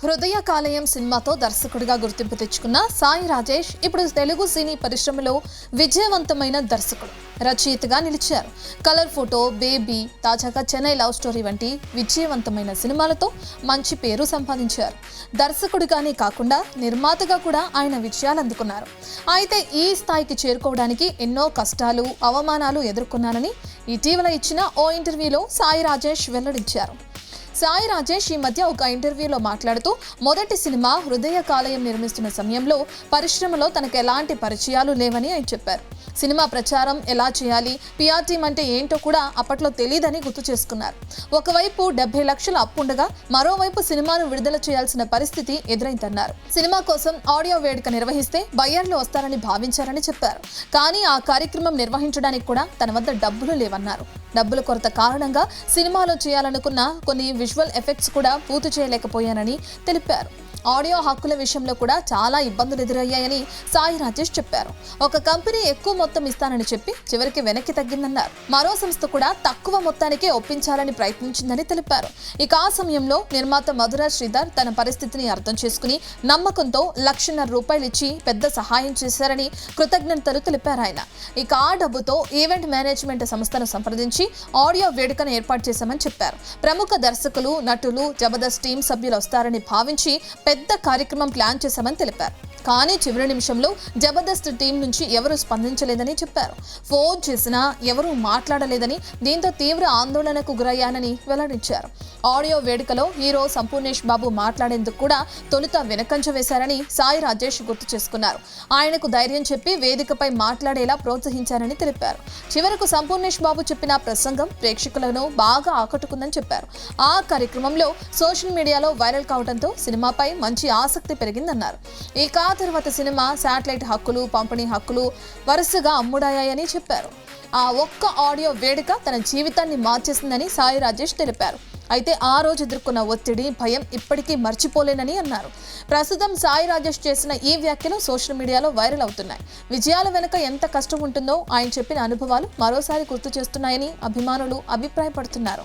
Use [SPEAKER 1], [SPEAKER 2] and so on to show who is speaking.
[SPEAKER 1] హృదయ కాలేయం సినిమాతో దర్శకుడిగా గుర్తింపు తెచ్చుకున్న సాయి రాజేష్ ఇప్పుడు తెలుగు సినీ పరిశ్రమలో విజయవంతమైన దర్శకుడు, రచయితగా నిలిచారు. కలర్ ఫోటో, బేబీ, తాజాగా చెన్నై లవ్ స్టోరీ వంటి విజయవంతమైన సినిమాలతో మంచి పేరు సంపాదించారు. దర్శకుడిగానే కాకుండా నిర్మాతగా కూడా ఆయన విజయాలు అందుకున్నారు. అయితే ఈ స్థాయికి చేరుకోవడానికి ఎన్నో కష్టాలు, అవమానాలు ఎదుర్కొన్నానని ఇటీవల ఇచ్చిన ఓ ఇంటర్వ్యూలో సాయి రాజేష్ వెల్లడించారు. సాయి రాజేష్ ఈ మధ్య ఒక ఇంటర్వ్యూలో మాట్లాడుతూ, మొదటి సినిమా హృదయ కాలేయం నిర్మిస్తున్న సమయంలో పరిశ్రమలో తనకు ఎలాంటి పరిచయాలు లేవని ఆయన చెప్పారు. సినిమా ప్రచారం ఎలా చేయాలి, పిఆర్ టీమ్ అంటే ఏంటో కూడా అప్పట్లో తెలియదని గుర్తు చేసుకున్నారు. ఒకవైపు 70 లక్షల అప్పుండగా మరోవైపు సినిమాను విడుదల చేయాల్సిన పరిస్థితి ఎదురైందన్నారు. సినిమా కోసం ఆడియో వేడుక నిర్వహిస్తే బయ్యర్లు వస్తారని భావించారని చెప్పారు. కానీ ఆ కార్యక్రమం నిర్వహించడానికి కూడా తన వద్ద డబ్బులు లేవన్నారు. డబ్బుల కొరత కారణంగా సినిమాలో చేయాలనుకున్న కొన్ని విజువల్ ఎఫెక్ట్స్ కూడా పూర్తి చేయలేకపోయానని తెలిపారు. ఆడియో హక్కుల విషయంలో కూడా చాలా ఇబ్బందులు ఎదురయ్యాయని సాయి రాజేష్ చెప్పారు. ఒక కంపెనీ ఎక్కువ మొత్తం ఇస్తానని చెప్పి చివరికి వెనక్కి తగ్గిందన్నారు. మరో సంస్థ కూడా తక్కువ మొత్తానికే ఒప్పించాలని ప్రయత్నించిందని తెలిపారు. ఇక ఆ సమయంలో నిర్మాత మధుర శ్రీధర్ తన పరిస్థితిని అర్థం చేసుకుని నమ్మకంతో ₹1,50,000 ఇచ్చి పెద్ద సహాయం చేశారని కృతజ్ఞతలు తెలిపారు ఆయన. ఇక ఆ డబ్బుతో ఈవెంట్ మేనేజ్మెంట్ సంస్థను సంప్రదించి ఆడియో వేడుకను ఏర్పాటు చేశామని చెప్పారు. ప్రముఖ దర్శకులు, నటులు, జబర్దస్త్ టీం సభ్యులు వస్తారని భావించి పెద్ద కార్యక్రమం ప్లాన్ చేశామని తెలిపారు. కానీ చివరి నిమిషంలో జబర్దస్త్ టీం నుంచి ఎవరూ స్పందించలేదని చెప్పారు. ఫోన్ చేసినా ఎవరూ మాట్లాడలేదని, దీంతో తీవ్ర ఆందోళనకు గురయ్యానని వెల్లడించారు. ఆడియో వేడుకలో హీరో సంపూర్ణేష్ బాబు మాట్లాడేందుకు కూడా తొలుత వెనకంజ వేశారని సాయి రాజేష్ గుర్తు చేసుకున్నారు. ఆయనకు ధైర్యం చెప్పి వేదికపై మాట్లాడేలా ప్రోత్సహించారని తెలిపారు. చివరకు సంపూర్ణేష్ బాబు చెప్పిన ప్రసంగం ప్రేక్షకులను బాగా ఆకట్టుకుందని చెప్పారు. ఆ కార్యక్రమంలో సోషల్ మీడియాలో వైరల్ కావడంతో సినిమాపై మంచి ఆసక్తి పెరిగిందన్నారు. ఇక ఆ తర్వాత సినిమా శాటిలైట్ హక్కులు, పంపిణీ హక్కులు వరుసగా అమ్ముడాయని చెప్పారు. ఆ ఒక్క ఆడియో వేడుక తన జీవితాన్ని మార్చేసిందని సాయి రాజేష్ తెలిపారు. అయితే ఆ రోజు ఎదుర్కొన్న ఒత్తిడి, భయం ఇప్పటికీ మర్చిపోలేనని అన్నారు. ప్రస్తుతం సాయి రాజేష్ చేసిన ఈ వ్యాఖ్యలు సోషల్ మీడియాలో వైరల్ అవుతున్నాయి. విజయాల వెనుక ఎంత కష్టం ఉంటుందో ఆయన చెప్పిన అనుభవాలు మరోసారి గుర్తు చేస్తున్నాయని అభిమానులు అభిప్రాయపడుతున్నారు.